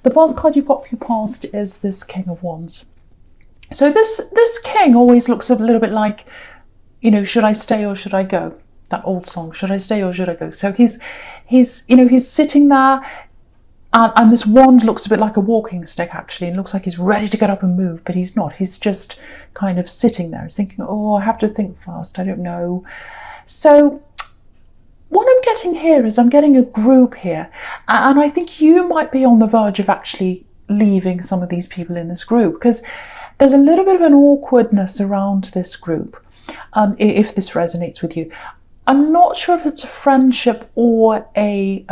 The first card you've got for your past is this King of Wands. So this king always looks a little bit like, you know, should I stay or should I go? That old song, should I stay or should I go? So he's sitting there, and this wand looks a bit like a walking stick actually, and looks like he's ready to get up and move, but he's not. He's just kind of sitting there. He's thinking, oh, I have to think fast, I don't know. So what I'm getting here is I'm getting a group here, and I think you might be on the verge of actually leaving some of these people in this group, because there's a little bit of an awkwardness around this group, if this resonates with you. I'm not sure if it's a friendship or a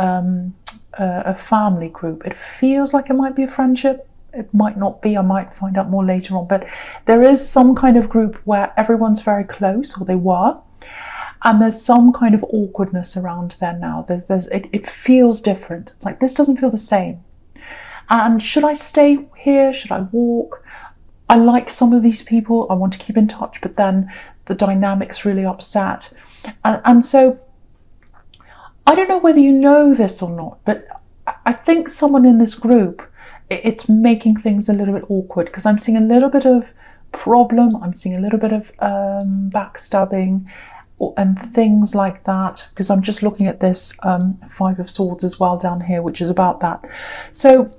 family group. It feels like it might be a friendship. It might not be. I might find out more later on. But there is some kind of group where everyone's very close, or they were, and there's some kind of awkwardness around there now. It feels different. It's like, this doesn't feel the same. And should I stay here? Should I walk? I like some of these people. I want to keep in touch, but then the dynamic's really upset. And so I don't know whether you know this or not, but I think someone in this group, it's making things a little bit awkward, because I'm seeing a little bit of problem. I'm seeing a little bit of backstabbing and things like that, because I'm just looking at this Five of Swords as well down here, which is about that. So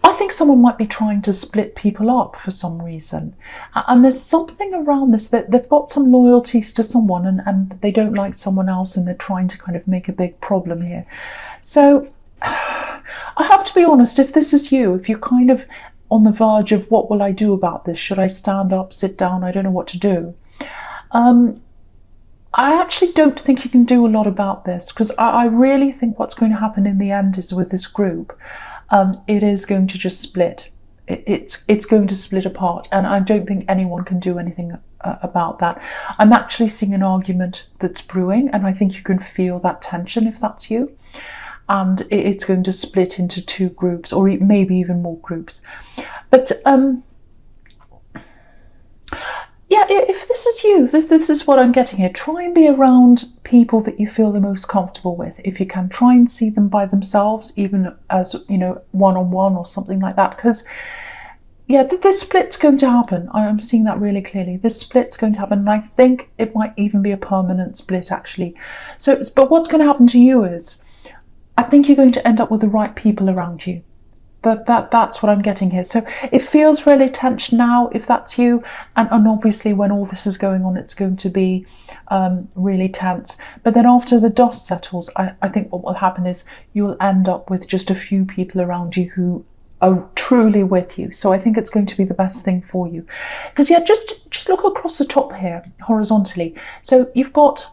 I think someone might be trying to split people up for some reason. And there's something around this, that they've got some loyalties to someone, and they don't like someone else, and they're trying to kind of make a big problem here. So I have to be honest, if this is you, if you're kind of on the verge of what will I do about this? Should I stand up, sit down? I don't know what to do. I actually don't think you can do a lot about this, because I really think what's going to happen in the end is, with this group, it is going to just split. It's going to split apart, and I don't think anyone can do anything about that. I'm actually seeing an argument that's brewing, and I think you can feel that tension if that's you. And it's going to split into two groups, or maybe even more groups. But yeah, if this is you, this is what I'm getting here. Try and be around people that you feel the most comfortable with. If you can, try and see them by themselves, even as, you know, one-on-one or something like that. Because, yeah, this split's going to happen. I'm seeing that really clearly. This split's going to happen, and I think it might even be a permanent split, actually. So, but what's going to happen to you is, I think you're going to end up with the right people around you. That's what I'm getting here. So it feels really tense now, if that's you, and obviously when all this is going on, it's going to be really tense. But then after the dust settles, I think what will happen is you'll end up with just a few people around you who are truly with you. So I think it's going to be the best thing for you. Because yeah, just look across the top here horizontally. So you've got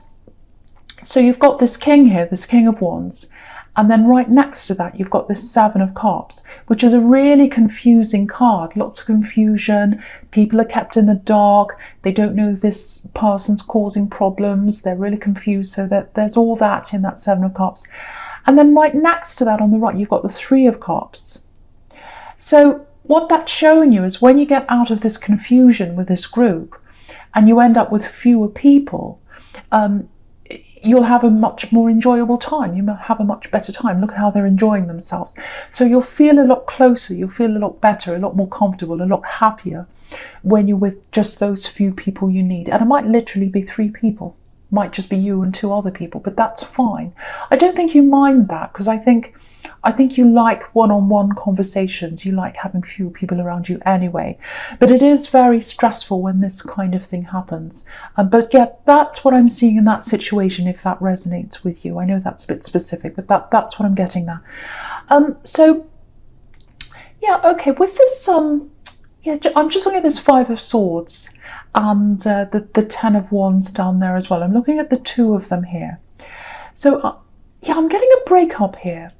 this king here, this King of Wands. And then right next to that, you've got this Seven of Cups, which is a really confusing card. Lots of confusion. People are kept in the dark. They don't know this person's causing problems. They're really confused. So there's all that in that Seven of Cups. And then right next to that on the right, you've got the Three of Cups. So what that's showing you is, when you get out of this confusion with this group and you end up with fewer people, you'll have a much more enjoyable time. You'll have a much better time. Look at how they're enjoying themselves. So you'll feel a lot closer, you'll feel a lot better, a lot more comfortable, a lot happier when you're with just those few people you need. And it might literally be 3 people. It might just be you and 2 other people, but that's fine. I don't think you mind that, because I think you like one-on-one conversations. You like having fewer people around you anyway. But it is very stressful when this kind of thing happens. But yeah, that's what I'm seeing in that situation, if that resonates with you. I know that's a bit specific, but that's what I'm getting there. So yeah, okay, with this, yeah, I'm just looking at this Five of Swords and the Ten of Wands down there as well. I'm looking at the 2 of them here. So yeah, I'm getting a breakup here.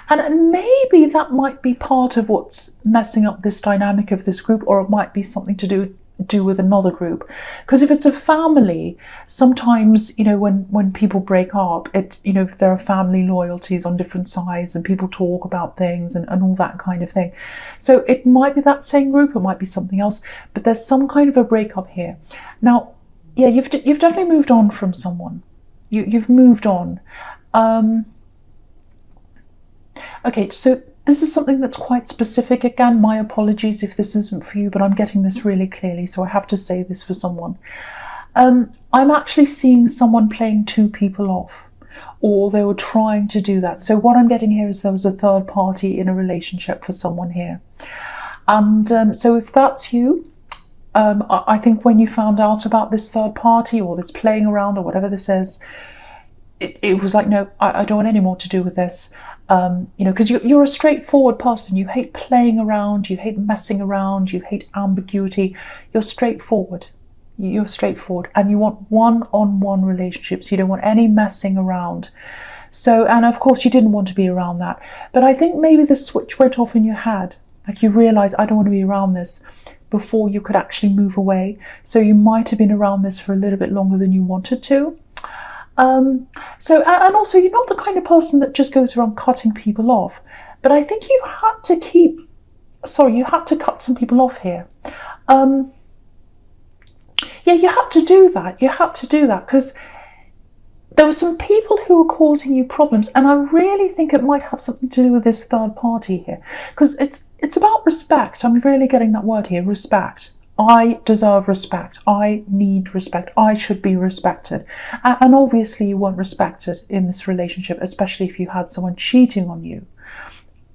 And maybe that might be part of what's messing up this dynamic of this group, or it might be something to do with another group. Because if it's a family, sometimes, you know, when people break up, there are family loyalties on different sides, and people talk about things and all that kind of thing. So it might be that same group, it might be something else, but there's some kind of a breakup here. Now, yeah, you've definitely moved on from someone. You've moved on. Okay, so this is something that's quite specific. Again, my apologies if this isn't for you, but I'm getting this really clearly, so I have to say this for someone. I'm actually seeing someone playing two people off, or they were trying to do that. So what I'm getting here is there was a third party in a relationship for someone here. And so if that's you, I think when you found out about this third party or this playing around or whatever this is, it was like, no, I don't want any more to do with this. Because you're a straightforward person. You hate playing around, you hate messing around, you hate ambiguity. You're straightforward. You're straightforward, and you want one-on-one relationships. You don't want any messing around. So, and of course you didn't want to be around that. But I think maybe the switch went off in your head. Like you realize, I don't want to be around this, before you could actually move away. So you might have been around this for a little bit longer than you wanted to. And also you're not the kind of person that just goes around cutting people off. But I think you had to cut some people off here. Yeah, you had to do that. You had to do that because there were some people who were causing you problems, and I really think it might have something to do with this third party here, because it's about respect. I'm really getting that word here, respect. I deserve respect. I need respect. I should be respected. And obviously you weren't respected in this relationship, especially if you had someone cheating on you.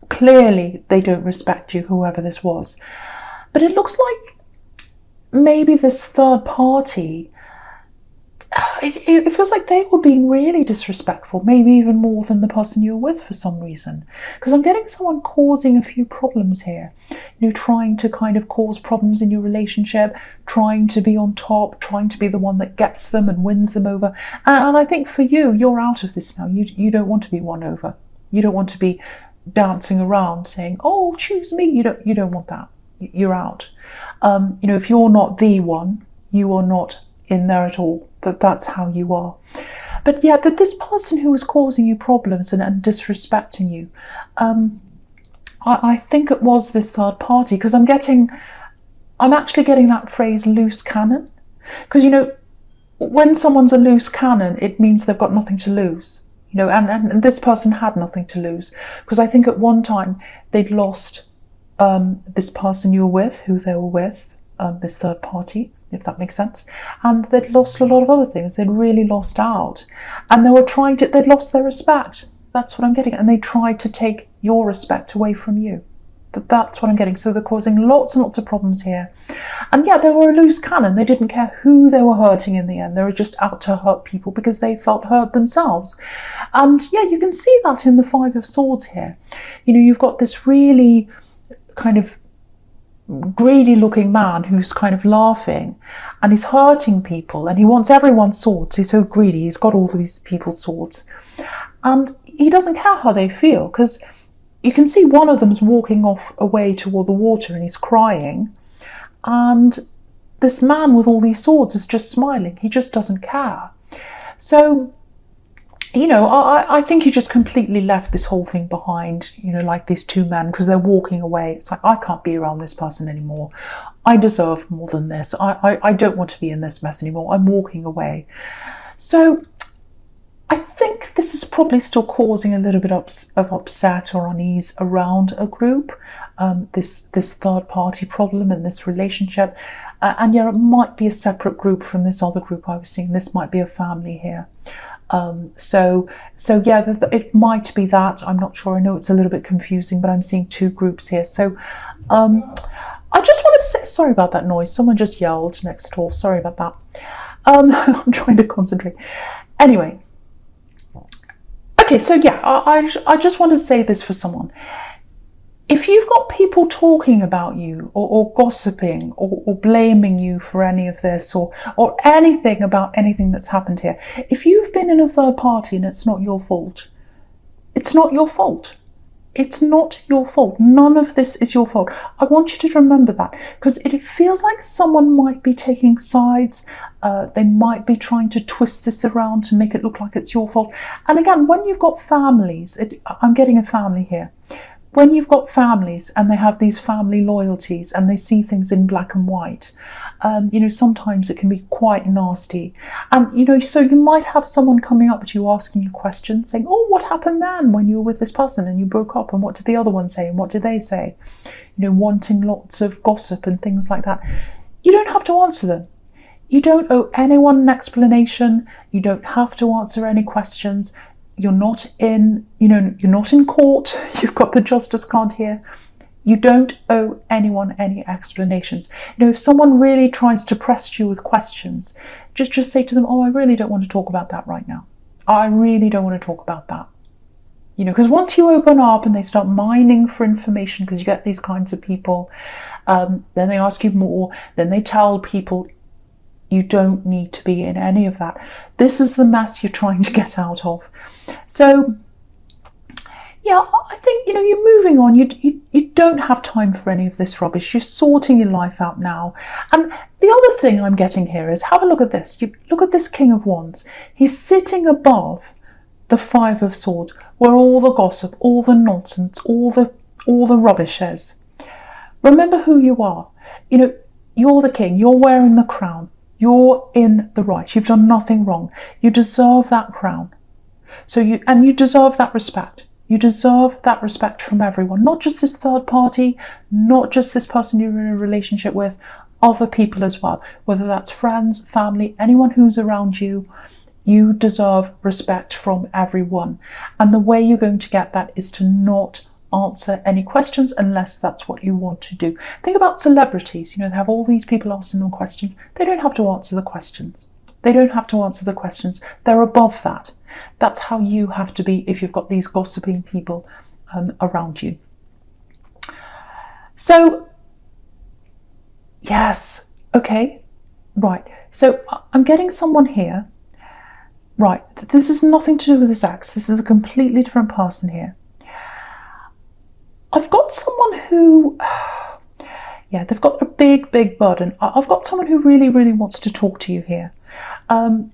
Clearly they don't respect you, whoever this was. But it looks like maybe this third party, it feels like they were being really disrespectful, maybe even more than the person you were with for some reason. Because I'm getting someone causing a few problems here, trying to kind of cause problems in your relationship, trying to be on top, trying to be the one that gets them and wins them over. And I think for you, you're out of this now. You don't want to be won over. You don't want to be dancing around saying, oh, choose me. You don't want that. You're out. If you're not the one, you are not in there at all. That's how you are. But yeah, that this person who was causing you problems and disrespecting you, I think it was this third party, because I'm actually getting that phrase loose cannon. Because when someone's a loose cannon, it means they've got nothing to lose. And this person had nothing to lose, because I think at one time they'd lost this person you were with, who they were with, this third party, if that makes sense. And they'd lost a lot of other things. They'd really lost out. And they'd lost their respect. That's what I'm getting. And they tried to take your respect away from you. That's what I'm getting. So they're causing lots and lots of problems here. And yeah, they were a loose cannon. They didn't care who they were hurting in the end. They were just out to hurt people because they felt hurt themselves. And yeah, you can see that in the Five of Swords here. You've got this really kind of greedy looking man who's kind of laughing, and he's hurting people, and he wants everyone's swords. He's so greedy. He's got all these people's swords, and he doesn't care how they feel, because you can see one of them's walking off away toward the water and he's crying, and this man with all these swords is just smiling. He just doesn't care. So I think he just completely left this whole thing behind, like these two men, because they're walking away. It's like, I can't be around this person anymore. I deserve more than this. I don't want to be in this mess anymore. I'm walking away. So I think this is probably still causing a little bit of upset or unease around a group, this third party problem in this relationship. And yeah, it might be a separate group from this other group I was seeing. This might be a family here. So yeah, it might be that. I'm not sure. I know it's a little bit confusing, but I'm seeing two groups here. So I just want to say, sorry about that noise. Someone just yelled next door. Sorry about that. I'm trying to concentrate. Anyway. Okay, so yeah, I just want to say this for someone. If you've got people talking about you or gossiping or blaming you for any of this or anything about anything that's happened here, if you've been in a third party and it's not your fault, it's not your fault. It's not your fault. None of this is your fault. I want you to remember that, because it feels like someone might be taking sides. They might be trying to twist this around to make it look like it's your fault. And again, when you've got families, I'm getting a family here. when you've got families and they have these family loyalties and they see things in black and white, sometimes it can be quite nasty. And, so you might have someone coming up to you asking you questions, saying, oh, what happened then when you were with this person and you broke up, and what did the other one say, and what did they say? Wanting lots of gossip and things like that. You don't have to answer them. You don't owe anyone an explanation. You don't have to answer any questions. You're not in court. You've got the justice card here. You don't owe anyone any explanations. If someone really tries to press you with questions, just say to them, oh, I really don't want to talk about that right now. I really don't want to talk about that. Because once you open up and they start mining for information, because you get these kinds of people, then they ask you more, then they tell people. You don't need to be in any of that. This is the mess you're trying to get out of. So, yeah, I think, you're moving on. You don't have time for any of this rubbish. You're sorting your life out now. And the other thing I'm getting here is, have a look at this. You look at this King of Wands. He's sitting above the Five of Swords, where all the gossip, all the nonsense, all the rubbish is. Remember who you are. You're the king. You're wearing the crown. You're in the right. You've done nothing wrong. You deserve that crown. And you deserve that respect. You deserve that respect from everyone, not just this third party, not just this person you're in a relationship with, other people as well, whether that's friends, family, anyone who's around you. You deserve respect from everyone. And the way you're going to get that is to not answer any questions unless that's what you want to do. Think about celebrities. They have all these people asking them questions. They don't have to answer the questions. They don't have to answer the questions. They're above that. That's how you have to be if you've got these gossiping people around you. So, yes, okay, right. So I'm getting someone here. Right, this is nothing to do with this ex. This is a completely different person here. I've got someone who, they've got a big, big burden. I've got someone who really, really wants to talk to you here. You've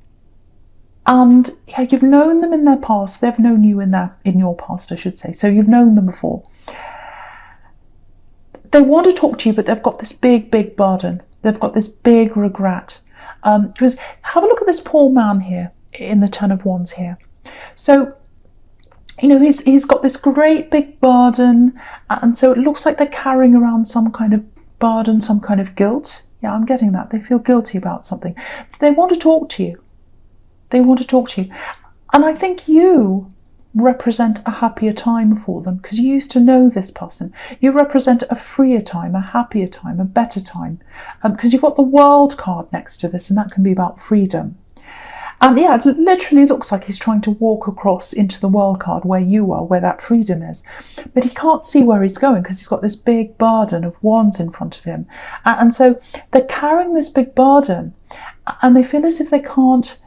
known them in their past. They've known you in your past, I should say. So you've known them before. They want to talk to you, but they've got this big, big burden. They've got this big regret. Because have a look at this poor man here in the Ten of Wands here. So, he's got this great big burden, and so it looks like they're carrying around some kind of burden, some kind of guilt. Yeah, I'm getting that. They feel guilty about something. They want to talk to you. They want to talk to you. And I think you represent a happier time for them, because you used to know this person. You represent a freer time, a happier time, a better time, because you've got the World card next to this, and that can be about freedom. And yeah, it literally looks like he's trying to walk across into the World card where you are, where that freedom is. But he can't see where he's going because he's got this big burden of wands in front of him. And so they're carrying this big burden, and they feel as if they can't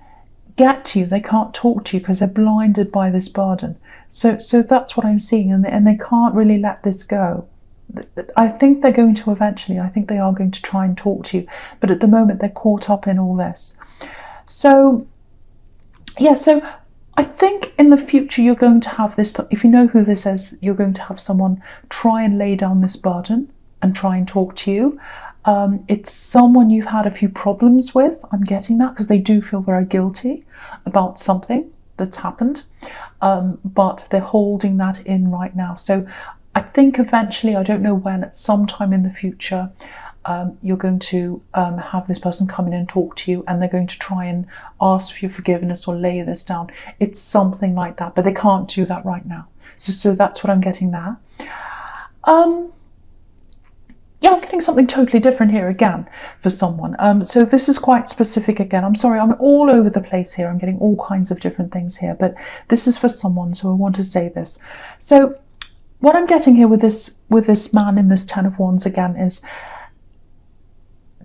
get to you, they can't talk to you because they're blinded by this burden. So that's what I'm seeing, and they can't really let this go. I think they're going to eventually. I think they are going to try and talk to you, but at the moment they're caught up in all this. So yeah, so I think in the future you're going to have this, if you know who this is, you're going to have someone try and lay down this burden and try and talk to you. It's someone you've had a few problems with. I'm getting that because they do feel very guilty about something that's happened, but they're holding that in right now. So I think eventually, I don't know when, at some time in the future, you're going to have this person come in and talk to you, and they're going to try and ask for your forgiveness or lay this down. It's something like that, but they can't do that right now. So that's what I'm getting there. Yeah, I'm getting something totally different here again for someone. So this is quite specific again. I'm sorry, I'm all over the place here. I'm getting all kinds of different things here, but this is for someone, so I want to say this. So what I'm getting here with this man in this Ten of Wands again is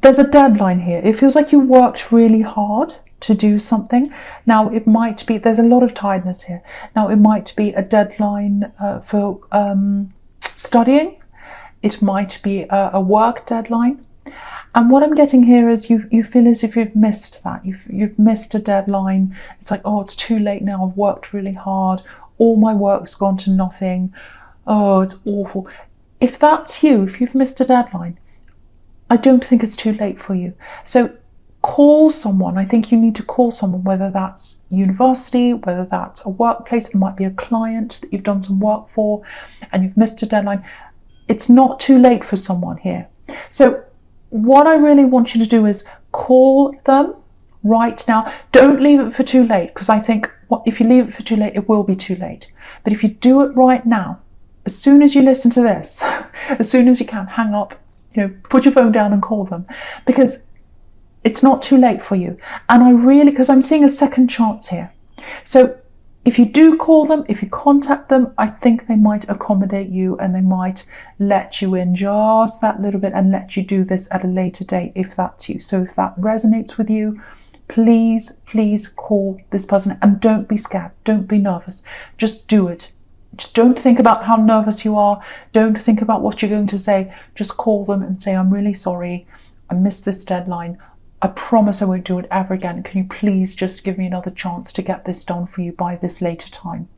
there's a deadline here. It feels like you worked really hard to do something. Now it might be, there's a lot of tiredness here. Now it might be a deadline for studying. It might be a work deadline. And what I'm getting here is you feel as if you've missed that. You've missed a deadline. It's like, oh, it's too late now. I've worked really hard. All my work's gone to nothing. Oh, it's awful. If that's you, if you've missed a deadline, I don't think it's too late for you. So call someone. I think you need to call someone, whether that's university, whether that's a workplace, it might be a client that you've done some work for and you've missed a deadline. It's not too late for someone here. So what I really want you to do is call them right now. Don't leave it for too late, because I think if you leave it for too late, it will be too late. But if you do it right now, as soon as you listen to this, as soon as you can, hang up, put your phone down and call them, because it's not too late for you. And because I'm seeing a second chance here. So if you do call them, if you contact them, I think they might accommodate you and they might let you in just that little bit and let you do this at a later date if that's you. So if that resonates with you, please call this person, and don't be scared. Don't be nervous. Just do it. Just don't think about how nervous you are. Don't think about what you're going to say. Just call them and say, I'm really sorry. I missed this deadline. I promise I won't do it ever again. Can you please just give me another chance to get this done for you by this later time?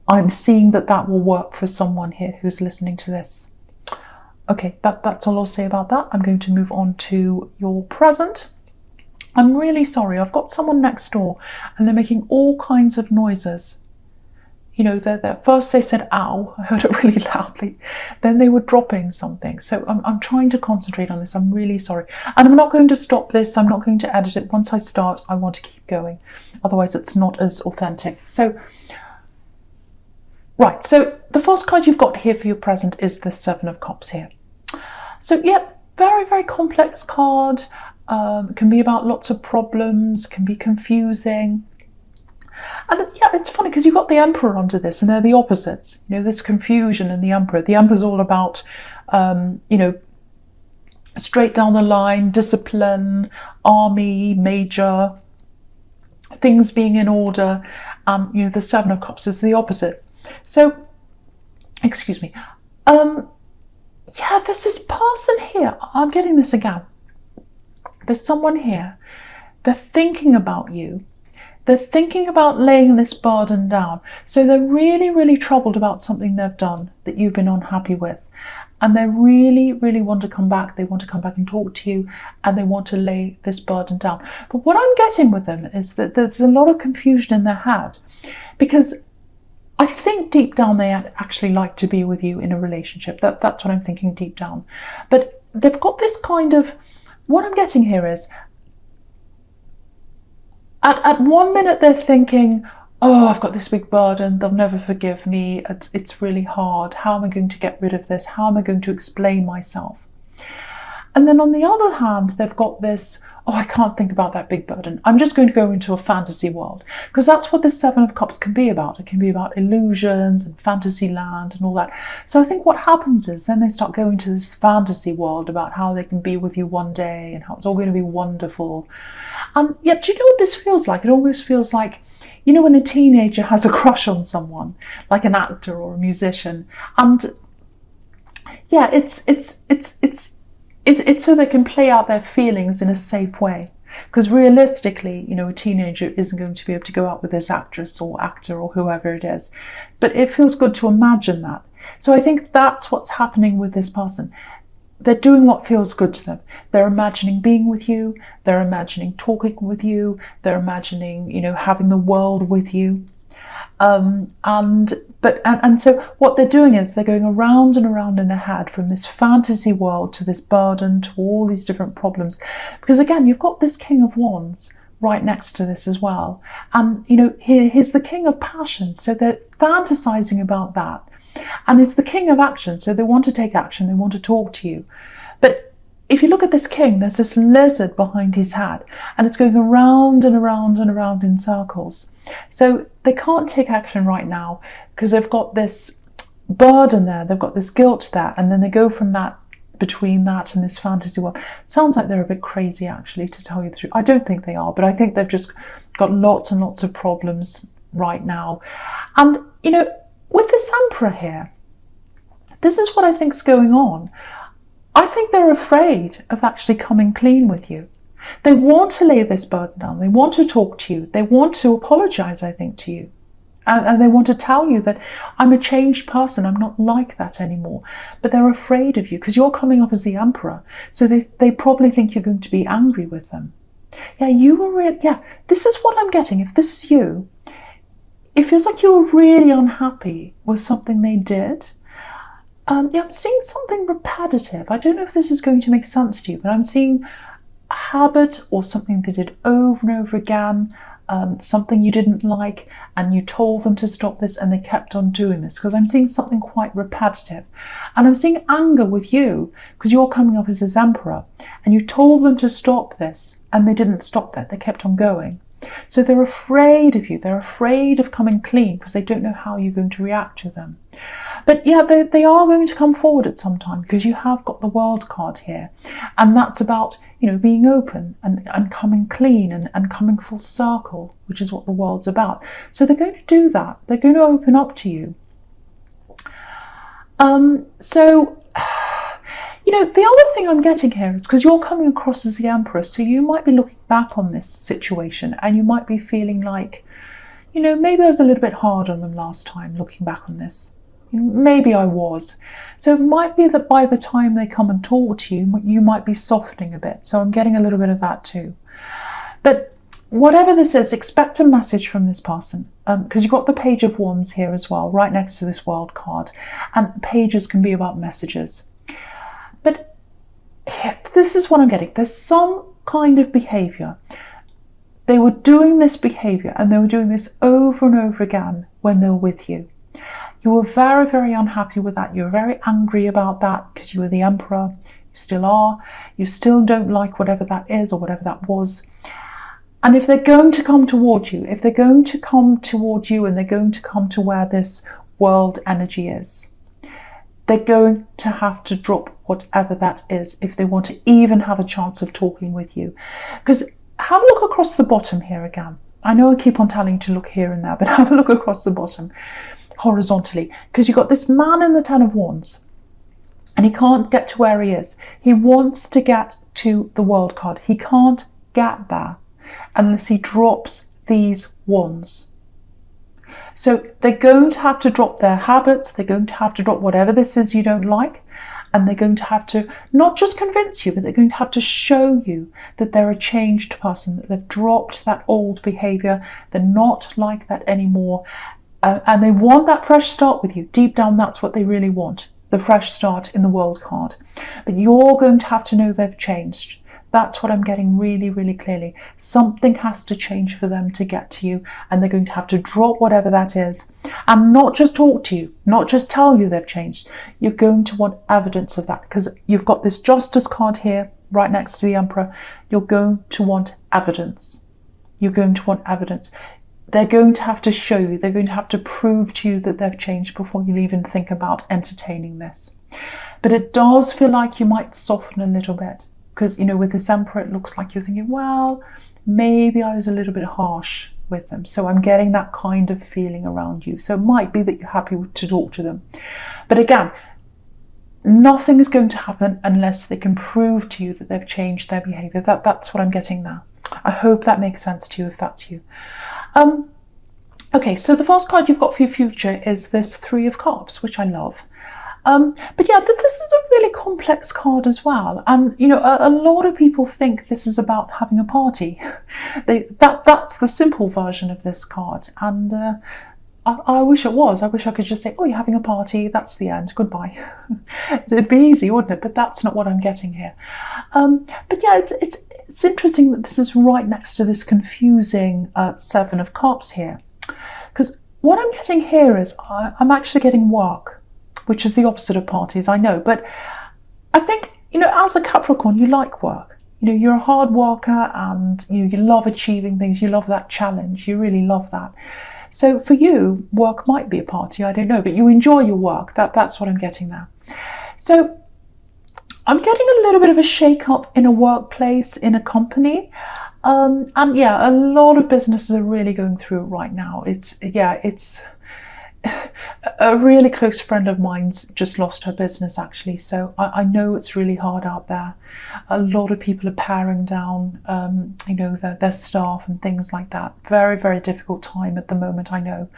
I'm seeing that will work for someone here who's listening to this. Okay, that's all I'll say about that. I'm going to move on to your present. I'm really sorry. I've got someone next door and they're making all kinds of noises. First they said, ow, I heard it really loudly. Then they were dropping something. So I'm trying to concentrate on this. I'm really sorry. And I'm not going to stop this. I'm not going to edit it. Once I start, I want to keep going. Otherwise, it's not as authentic. So, right. So the first card you've got here for your present is the Seven of Cups here. So, yeah, very, very complex card. It can be about lots of problems, can be confusing. And it's funny because you've got the Emperor under this, and they're the opposites. This confusion and the Emperor. The Emperor's all about, straight down the line, discipline, army, major, things being in order. And, the Seven of Cups is the opposite. So, excuse me. There's this person here. I'm getting this again. There's someone here. They're thinking about you. They're thinking about laying this burden down. So they're really, really troubled about something they've done that you've been unhappy with. And they really, really want to come back. They want to come back and talk to you, and they want to lay this burden down. But what I'm getting with them is that there's a lot of confusion in their head, because I think deep down they actually like to be with you in a relationship. That's what I'm thinking deep down. But they've got this kind of, what I'm getting here is, At 1 minute they're thinking, oh, I've got this big burden, they'll never forgive me, it's really hard, how am I going to get rid of this, how am I going to explain myself? And then on the other hand, they've got this, oh, I can't think about that big burden, I'm just going to go into a fantasy world. Because that's what the Seven of Cups can be about. It can be about illusions and fantasy land and all that. So I think what happens is then they start going to this fantasy world about how they can be with you one day and how it's all going to be wonderful. And yet, do you know what this feels like? It almost feels like, when a teenager has a crush on someone, like an actor or a musician. And yeah, it's so they can play out their feelings in a safe way. Because realistically, a teenager isn't going to be able to go out with this actress or actor or whoever it is. But it feels good to imagine that. So I think that's what's happening with this person. They're doing what feels good to them. They're imagining being with you. They're imagining talking with you. They're imagining, having the world with you. And so what they're doing is they're going around and around in their head from this fantasy world to this burden to all these different problems. Because again, you've got this King of Wands right next to this as well. And, he's the King of Passion. So they're fantasizing about that. And he's the King of Action. So they want to take action. They want to talk to you. But if you look at this king, there's this lizard behind his head, and it's going around and around and around in circles. So they can't take action right now because they've got this burden there, they've got this guilt there, and then they go from that, between that and this fantasy world. It sounds like they're a bit crazy, actually, to tell you the truth. I don't think they are, but I think they've just got lots and lots of problems right now. And, with this Emperor here, this is what I think's going on. I think they're afraid of actually coming clean with you. They want to lay this burden down. They want to talk to you. They want to apologize, I think, to you. And they want to tell you that I'm a changed person, I'm not like that anymore. But they're afraid of you because you're coming up as the Emperor. So they probably think you're going to be angry with them. Yeah, this is what I'm getting. If this is you, it feels like you're really unhappy with something they did. I'm seeing something repetitive. I don't know if this is going to make sense to you, but I'm seeing a habit or something they did over and over again. Something you didn't like and you told them to stop this and they kept on doing this, because I'm seeing something quite repetitive. And I'm seeing anger with you because you're coming up as this Emperor and you told them to stop this and they didn't stop that, they kept on going. So they're afraid of you, they're afraid of coming clean because they don't know how you're going to react to them. But yeah, they are going to come forward at some time because you have got the World card here, and that's about, you know, being open and coming clean and coming full circle, which is what the World's about. So they're going to do that. They're going to open up to you. You know, the other thing I'm getting here is because you're coming across as the Emperor, so you might be looking back on this situation and you might be feeling like, you know, maybe I was a little bit hard on them last time looking back on this. Maybe I was. So it might be that by the time they come and talk to you, you might be softening a bit. So I'm getting a little bit of that too. But whatever this is, expect a message from this person, because you've got the Page of Wands here as well, right next to this World card. And pages can be about messages. But this is what I'm getting. There's some kind of behaviour. They were doing this behaviour and they were doing this over and over again when they were with you. You were very, very unhappy with that. You were very angry about that because you were the Emperor. You still are. You still don't like whatever that is or whatever that was. And if they're going to come towards you, if they're going to come towards you and they're going to come to where this World energy is, they're going to have to drop whatever that is if they want to even have a chance of talking with you. Because have a look across the bottom here again. I know I keep on telling you to look here and there, but have a look across the bottom horizontally, because you've got this man in the Ten of Wands and he can't get to where he is. He wants to get to the World card. He can't get there unless he drops these wands. So they're going to have to drop their habits, they're going to have to drop whatever this is you don't like, and they're going to have to not just convince you, but they're going to have to show you that they're a changed person, that they've dropped that old behaviour, they're not like that anymore, and they want that fresh start with you. Deep down, that's what they really want, the fresh start in the World card. But you're going to have to know they've changed. That's what I'm getting really, really clearly. Something has to change for them to get to you, and they're going to have to drop whatever that is and not just talk to you, not just tell you they've changed. You're going to want evidence of that because you've got this Justice card here right next to the Emperor. You're going to want evidence. You're going to want evidence. They're going to have to show you, they're going to have to prove to you that they've changed before you'll even think about entertaining this. But it does feel like you might soften a little bit. Because, you know, with this Emperor, it looks like you're thinking, well, maybe I was a little bit harsh with them. So I'm getting that kind of feeling around you. So it might be that you're happy to talk to them. But again, nothing is going to happen unless they can prove to you that they've changed their behaviour. That's what I'm getting now. I hope that makes sense to you if that's you. Okay, so the first card you've got for your future is this Three of Cups, which I love. But yeah, this is a really complex card as well. And, you know, a lot of people think this is about having a party. That's the simple version of this card. And I wish it was. I wish I could just say, oh, you're having a party, that's the end, goodbye. It'd be easy, wouldn't it? But that's not what I'm getting here. But yeah, it's interesting that this is right next to this confusing Seven of Cups here. Because what I'm getting here is I'm actually getting work, which is the opposite of parties, I know. But I think, you know, as a Capricorn, you like work. You know, you're a hard worker and you love achieving things. You love that challenge. You really love that. So for you, work might be a party, I don't know, but you enjoy your work. That's what I'm getting there. So I'm getting a little bit of a shake-up in a workplace, in a company. And yeah, a lot of businesses are really going through it right now. It's a really close friend of mine's just lost her business, actually. So I know it's really hard out there. A lot of people are paring down, you know, their staff and things like that. Very, very difficult time at the moment, I know.